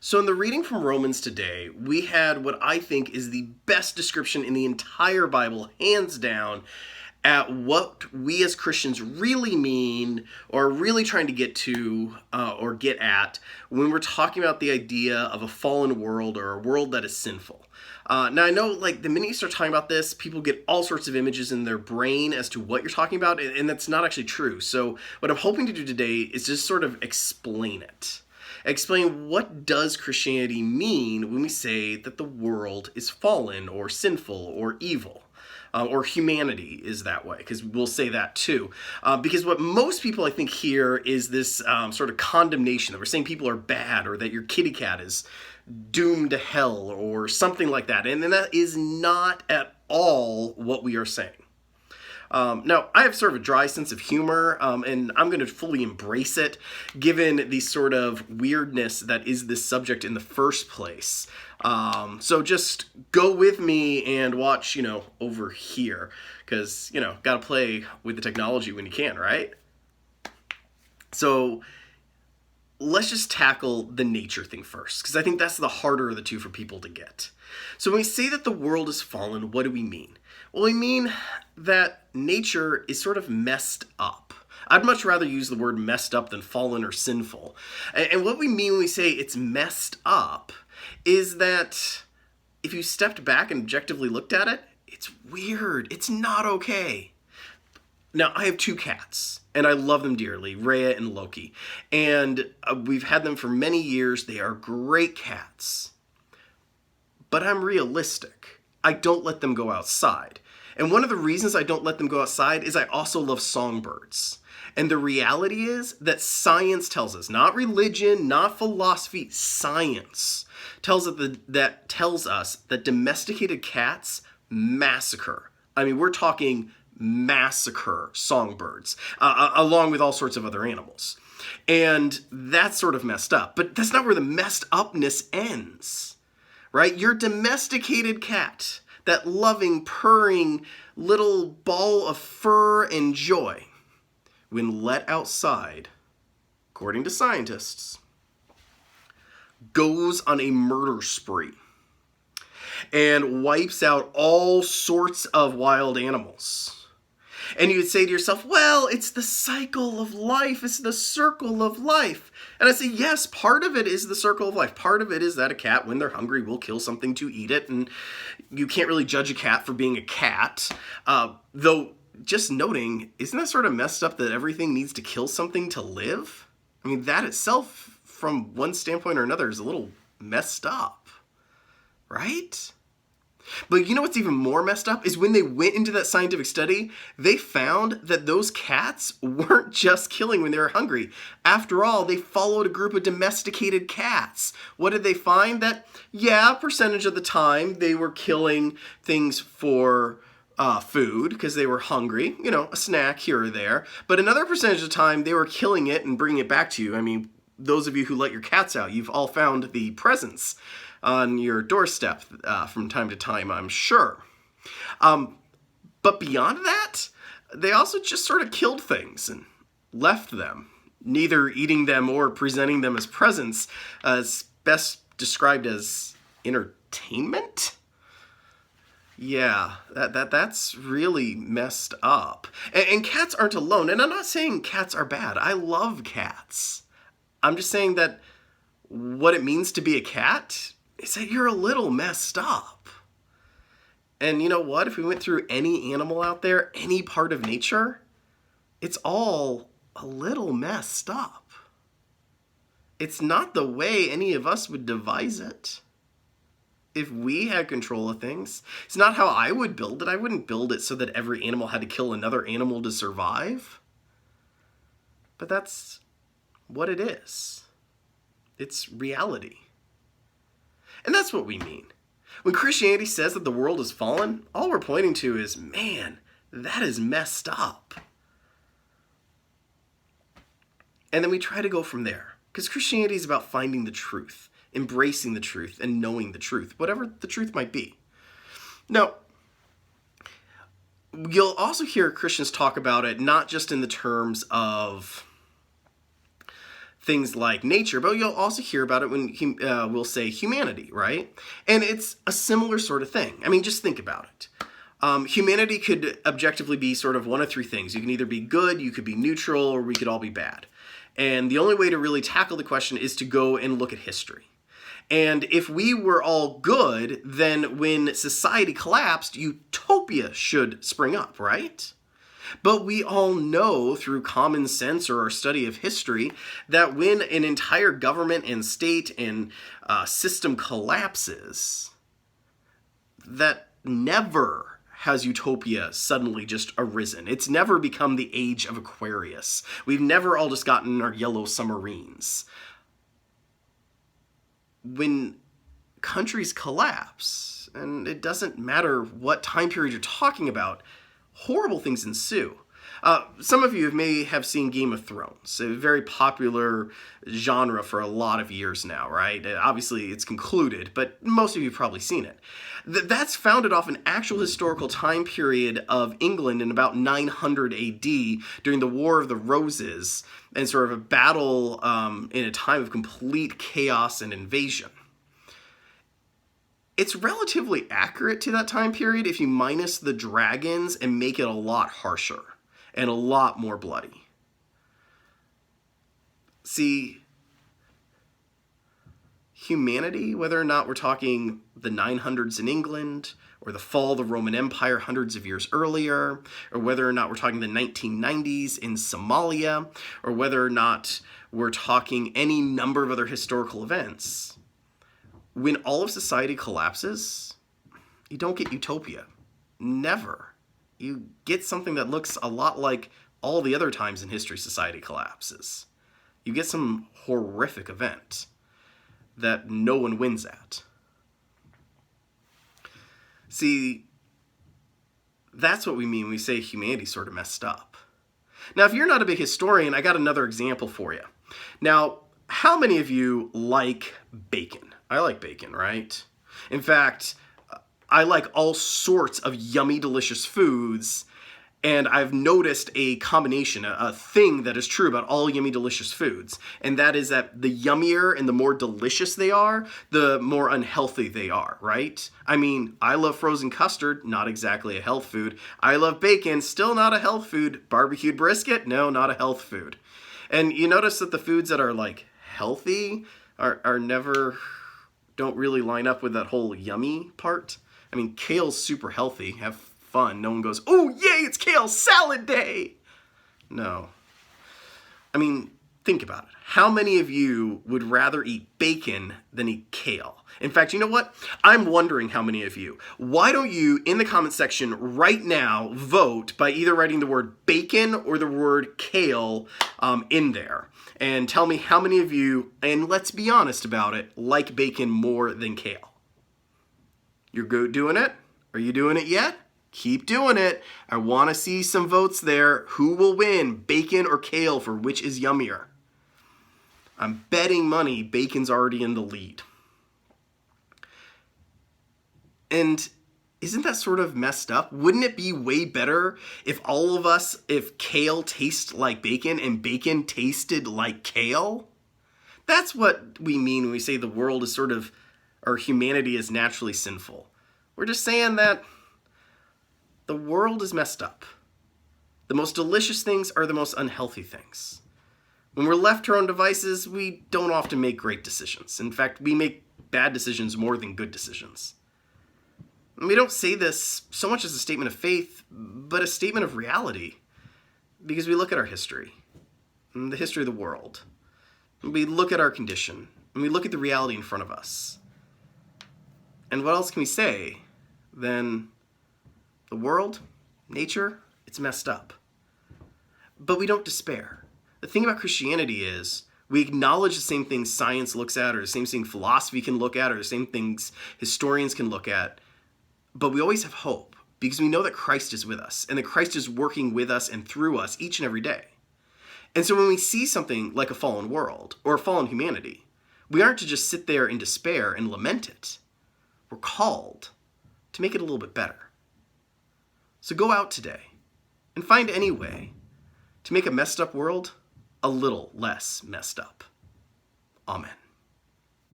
So, in the reading from Romans today, we had what I think is the best description in the entire Bible, hands down, at what we as Christians really mean or really trying to get to or get at when we're talking about the idea of a fallen world or a world that is sinful. Now, I know, like, the minute you start talking about this, people get all sorts of images in their brain as to what you're talking about, and that's not actually true. So, what I'm hoping to do today is just sort of explain it. Explain what does Christianity mean when we say that the world is fallen or sinful or evil. Or humanity is that way, because we'll say that too. Because what most people, I think, hear is this sort of condemnation that we're saying people are bad or that your kitty cat is doomed to hell or something like that. And that is not at all what we are saying. Now, I have sort of a dry sense of humor, and I'm going to fully embrace it, given the sort of weirdness that is this subject in the first place. So just go with me and watch, over here, because, got to play with the technology when you can, right? So let's just tackle the nature thing first, because I think that's the harder of the two for people to get. So when we say that the world is fallen, what do we mean? Well, we mean that nature is sort of messed up. I'd much rather use the word messed up than fallen or sinful. And what we mean when we say it's messed up is that if you stepped back and objectively looked at it, it's weird. It's not okay. Now, I have two cats, and I love them dearly, Rhea and Loki. And we've had them for many years. They are great cats. But I'm realistic. I don't let them go outside. And one of the reasons I don't let them go outside is I also love songbirds. And the reality is that science tells us, not religion, not philosophy, science tells us that domesticated cats massacre. I mean, we're talking massacre songbirds, along with all sorts of other animals. And that's sort of messed up. But that's not where the messed upness ends, right? Your domesticated cat, that loving, purring little ball of fur and joy, when let outside, according to scientists, goes on a murder spree and wipes out all sorts of wild animals. And you would say to yourself, well, it's the cycle of life. It's the circle of life. And I say, yes, part of it is the circle of life. Part of it is that a cat, when they're hungry, will kill something to eat it. And you can't really judge a cat for being a cat. Though, just noting, isn't that sort of messed up that everything needs to kill something to live? I mean, that itself, from one standpoint or another, is a little messed up, right? But you know what's even more messed up is when they went into that scientific study, they found that those cats weren't just killing when they were hungry. After all, they followed a group of domesticated cats. What did they find? That, a percentage of the time they were killing things for food because they were hungry, a snack here or there. But another percentage of the time they were killing it and bringing it back to you. I mean, those of you who let your cats out, you've all found the presents on your doorstep from time to time, I'm sure. But beyond that, they also just sort of killed things and left them, neither eating them or presenting them as presents, as best described as entertainment. Yeah, that's really messed up. And cats aren't alone. And I'm not saying cats are bad. I love cats. I'm just saying that what it means to be a cat is that you're a little messed up. And you know what? If we went through any animal out there, any part of nature, it's all a little messed up. It's not the way any of us would devise it. If we had control of things, it's not how I would build it. I wouldn't build it so that every animal had to kill another animal to survive. But that's what it is. It's reality. And that's what we mean. When Christianity says that the world is fallen, all we're pointing to is, man, that is messed up. And then we try to go from there. Because Christianity is about finding the truth, embracing the truth, and knowing the truth, whatever the truth might be. Now, you'll also hear Christians talk about it not just in the terms of things like nature, but you'll also hear about it when we'll say humanity, right? And it's a similar sort of thing. I mean, just think about it. Humanity could objectively be sort of one of three things. You can either be good, you could be neutral, or we could all be bad. And the only way to really tackle the question is to go and look at history. And if we were all good, then when society collapsed, utopia should spring up, right? But we all know through common sense or our study of history that when an entire government and state and system collapses, that never has utopia suddenly just arisen. It's never become the age of Aquarius. We've never all just gotten our yellow submarines. When countries collapse, and it doesn't matter what time period you're talking about, horrible things ensue. Some of you may have seen Game of Thrones, a very popular genre for a lot of years now, right? Obviously, it's concluded, but most of you have probably seen it. That's founded off an actual historical time period of England in about 900 AD during the War of the Roses and sort of a battle in a time of complete chaos and invasion. It's relatively accurate to that time period if you minus the dragons and make it a lot harsher and a lot more bloody. See, humanity, whether or not we're talking the 900s in England or the fall of the Roman Empire hundreds of years earlier, or whether or not we're talking the 1990s in Somalia, or whether or not we're talking any number of other historical events, when all of society collapses, you don't get utopia. Never. You get something that looks a lot like all the other times in history society collapses. You get some horrific event that no one wins at. See, that's what we mean when we say humanity sort of messed up. Now, if you're not a big historian, I got another example for you. Now, how many of you like bacon? I like bacon, right? In fact, I like all sorts of yummy, delicious foods, and I've noticed a combination, a thing that is true about all yummy, delicious foods, and that is that the yummier and the more delicious they are, the more unhealthy they are, right? I mean, I love frozen custard, not exactly a health food. I love bacon, still not a health food. Barbecued brisket, no, not a health food. And you notice that the foods that are like healthy are never, don't really line up with that whole yummy part. I mean, kale's super healthy. Have fun. No one goes, oh, yay, it's kale salad day. No. I mean, think about it. How many of you would rather eat bacon than eat kale? In fact, you know what? I'm wondering how many of you. Why don't you, in the comment section right now, vote by either writing the word bacon or the word kale in there. And tell me how many of you, and let's be honest about it, like bacon more than kale. You're good doing it? Are you doing it yet? Keep doing it. I want to see some votes there. Who will win, bacon or kale, for which is yummier? I'm betting money bacon's already in the lead. And isn't that sort of messed up? Wouldn't it be way better if all of us, if kale tasted like bacon and bacon tasted like kale? That's what we mean when we say the world is sort of, or humanity is naturally sinful. We're just saying that the world is messed up. The most delicious things are the most unhealthy things. When we're left to our own devices, we don't often make great decisions. In fact, we make bad decisions more than good decisions. And we don't say this so much as a statement of faith, but a statement of reality. Because we look at our history, and the history of the world. And we look at our condition, and we look at the reality in front of us. And what else can we say than the world, nature, it's messed up. But we don't despair. The thing about Christianity is we acknowledge the same things science looks at, or the same thing philosophy can look at, or the same things historians can look at. But we always have hope because we know that Christ is with us and that Christ is working with us and through us each and every day. And so when we see something like a fallen world or a fallen humanity, we aren't to just sit there in despair and lament it. We're called to make it a little bit better. So go out today and find any way to make a messed up world a little less messed up. Amen.